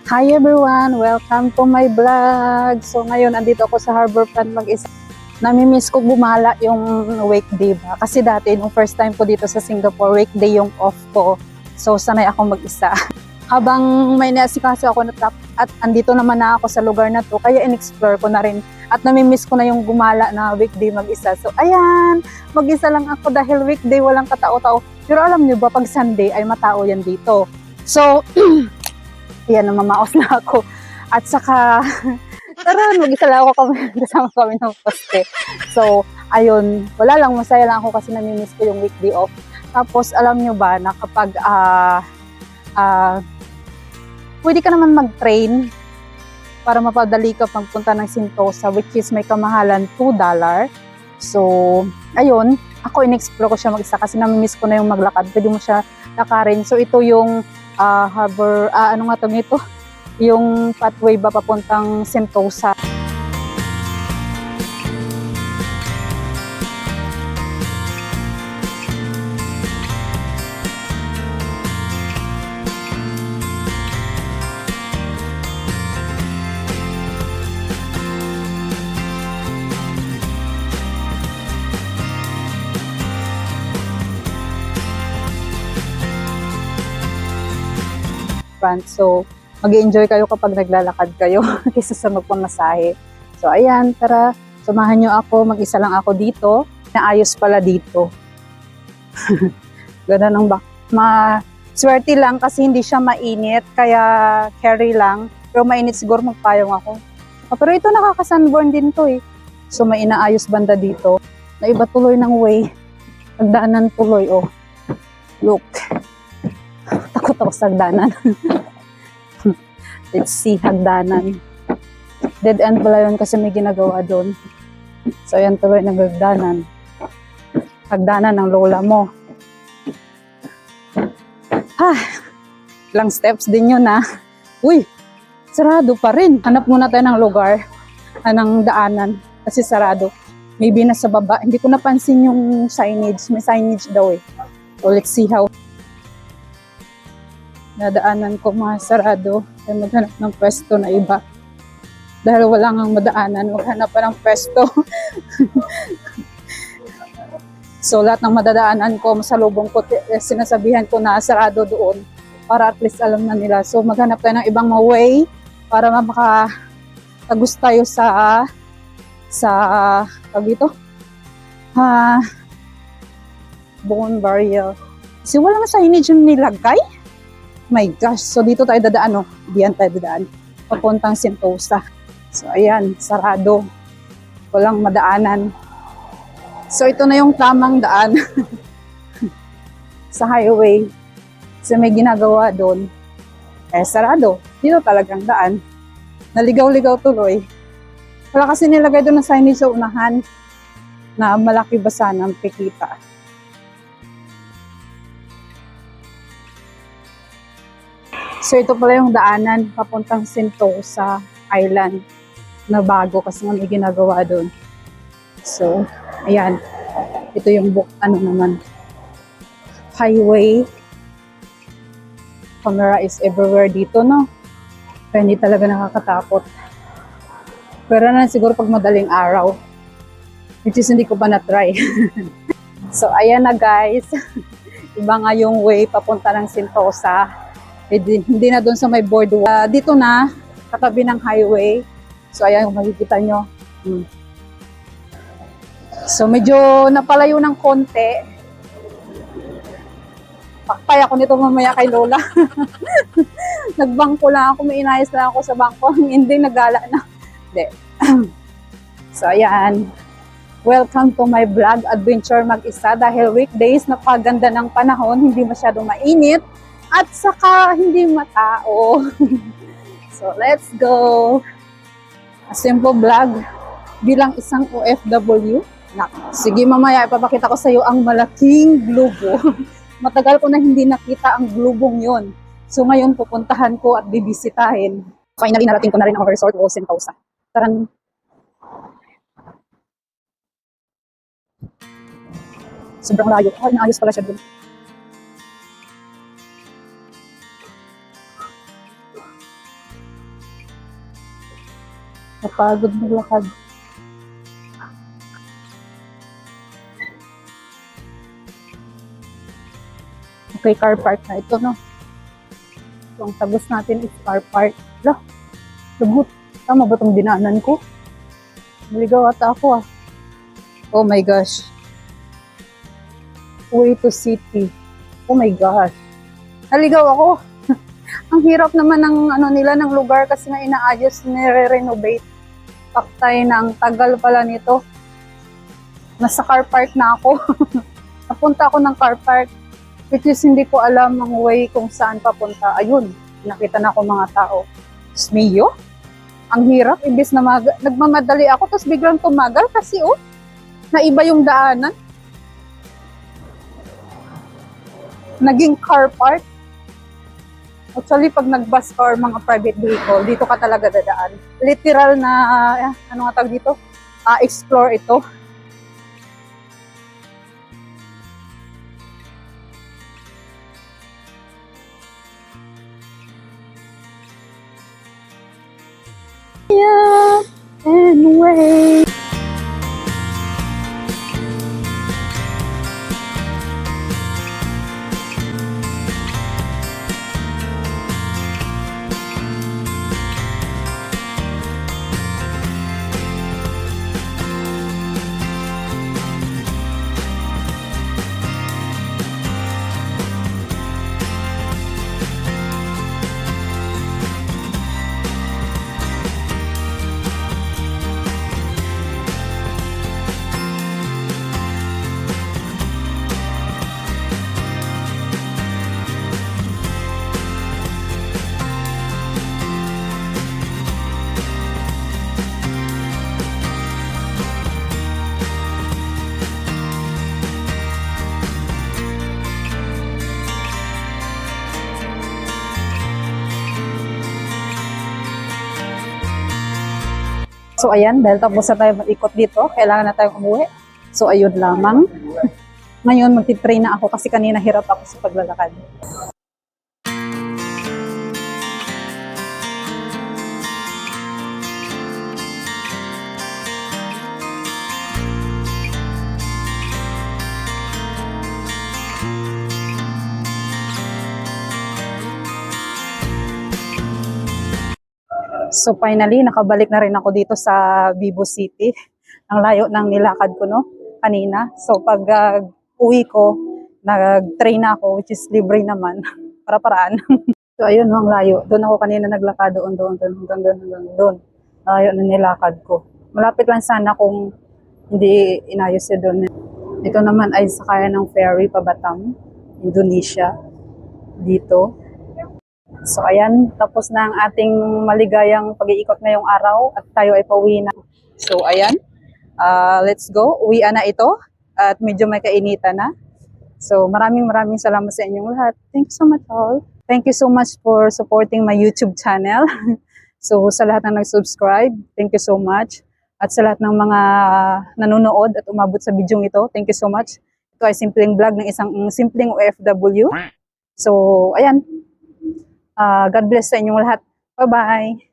Hi everyone! Welcome to my vlog! So ngayon, andito ako sa Harbourfront mag-isa. Namimiss ko gumala yung weekday ba? Kasi dati, nung first time ko dito sa Singapore, weekday yung off ko. So sanay ako mag-isa. Habang may naasikaso ako at andito naman na ako sa lugar na to, kaya in-explore ko na rin. At namimiss ko na yung gumala na weekday mag-isa. So ayan, mag-isa lang ako dahil weekday walang katao-tao. Pero alam nyo ba, pag Sunday ay matao yan dito. So, yan, namamaos na ako. At saka, tara, mag-isa lang ako kasama kami ng poste. So, ayun, wala lang, masaya lang ako kasi namimiss ko yung weekday off. Tapos, alam nyo ba na kapag pwede ka naman mag-train para mapadali ka pagpunta ng Sentosa, which is may kamahalan $2. So, ayun, ako in-explore ko siya mag-isa kasi namimiss ko na yung maglakad. Pwede mo siya lakarin. So, ito yung harbor, ano nga tawag ito? Yung pathway ba papuntang Sentosa. So, mag-enjoy kayo kapag naglalakad kayo kaysa sa magpamasahe. So, ayan, tara, samahan nyo ako. Mag-isa lang ako dito. Naayos pala dito. Ganda ng swerte lang kasi hindi siya mainit, kaya carry lang. Pero mainit siguro magpayong ako. Pero ito nakaka-sunburn din to eh. So, may inaayos banda dito. Naiba tuloy ng way. Nagdaanan tuloy, oh. Look. Takot ako sa hagdanan. Let's see, hagdanan. Dead end pala yun kasi may ginagawa doon. So, yan tuloy nagagdanan. Hagdanan ng lola mo. Ilang steps din yun ha. Uy, sarado pa rin. Hanap muna tayo ng lugar, ng daanan. Kasi sarado. Maybe nasa baba. Hindi ko napansin yung signage. May signage daw eh. So, let's see how. Nadaanan ko mga sarado. Kaya maghanap ng pwesto na iba. Dahil wala ngang madaanan, maghanap pa ng pwesto. So lahat ng madadaanan ko, masalubong ko, sinasabihan ko na sarado doon. Para at least alam na nila. So maghanap tayo ng ibang way para makatagus tayo sa dito, bone barrier. Kasi wala na signage yung nilagay. My gosh, so dito tayo dadaan, no? Diyan tayo dadaan. Papuntang Sentosa. So ayan, sarado. Walang madaanan. So ito na yung tamang daan. Sa highway. So may ginagawa doon. Sarado. Dito talagang daan. Naligaw-ligaw tuloy. Wala kasi nilagay doon na signage sa unahan na malaki ba sana ang pikita. So ito pala yung daanan papuntang Sentosa Island na bago kasi nga may ginagawa doon. So, ayan. Ito yung highway. Camera is everywhere dito, no? Kaya hindi talaga nakakatakot. Pero na siguro pag madaling araw. Which is hindi ko pa na-try. So, ayan na guys. Iba nga yung way papunta ng Sentosa. Hindi na doon sa may boardwalk. Dito na, katabi ng highway. So, ayan, kung makikita nyo. So, medyo napalayo ng konti. Pakpay ako nito mamaya kay Lola. Nagbangko lang ako, may inayos lang ako sa bangko. Hindi, nagala na. Hindi. So, ayan. Welcome to my vlog, Adventure Mag-isa. Dahil weekdays, napaganda ng panahon, hindi masyadong mainit. At saka hindi matao. So, let's go. A simple vlog bilang isang OFW. Sige, mamaya ipapakita ko sa iyo ang malaking globo. Matagal ko na hindi nakita ang globong yon. So, ngayon pupuntahan ko at bibisitahin. Finally, narating ko na rin ang resort o Sentosa. Taran. Sobrang layo. Naayos pala siya dun. Napagod maglakad. Okay, car park na ito, no? So, ang tagos natin is car park. Lah, lagot. Tama ba itong dinaanan ko? Naligaw ata ako, ah. Oh my gosh. Way to city. Oh my gosh. Naligaw ako. Ang hirap naman ng ano nila ng lugar kasi na inaayos, nire-renovate. Paktay na, ang tagal pala nito. Nasa car park na ako. Napunta ako ng car park. Which is hindi ko alam ang way kung saan papunta. Ayun, nakita na ako mga tao. Smiyo? Ang hirap, imbis na nagmamadali ako, tapos biglang tumagal kasi naiba yung daanan. Naging car park. Actually, pag nag-bus or mga private vehicle, dito ka talaga dadaan. Literal na, ano nga tawag dito? Explore ito. Yeah, anyway. So ayan, dahil tapos na tayo mag-ikot dito, kailangan na tayong umuwi. So ayun lamang. Ngayon magti-train na ako kasi kanina hirap ako sa paglalakad. So finally, nakabalik na rin ako dito sa Vivo City. Ang layo ng nilakad ko, no? Kanina. So pag uwi ko, nag-train ako, which is libre naman. Para-paraan. So ayun, no, ang layo. Doon ako kanina naglakad, doon, hanggang doon. Layo na nilakad ko. Malapit lang sana kung hindi inayos yun doon. Ito naman ay sakayan ng ferry pa Batam, Indonesia. Dito. So ayan, tapos na ang ating maligayang pag-iikot ngayong araw at tayo ay pauwi na. So ayan, let's go. Uwian na ito at medyo may kainitan na. So maraming salamat sa inyong lahat. Thank you so much all. Thank you so much for supporting my YouTube channel. So sa lahat na nag-subscribe, thank you so much. At sa lahat ng mga nanonood at umabot sa video ito, thank you so much. Ito ay simpleng vlog ng isang simpleng OFW. So ayan. God bless sa inyong lahat. Bye-bye!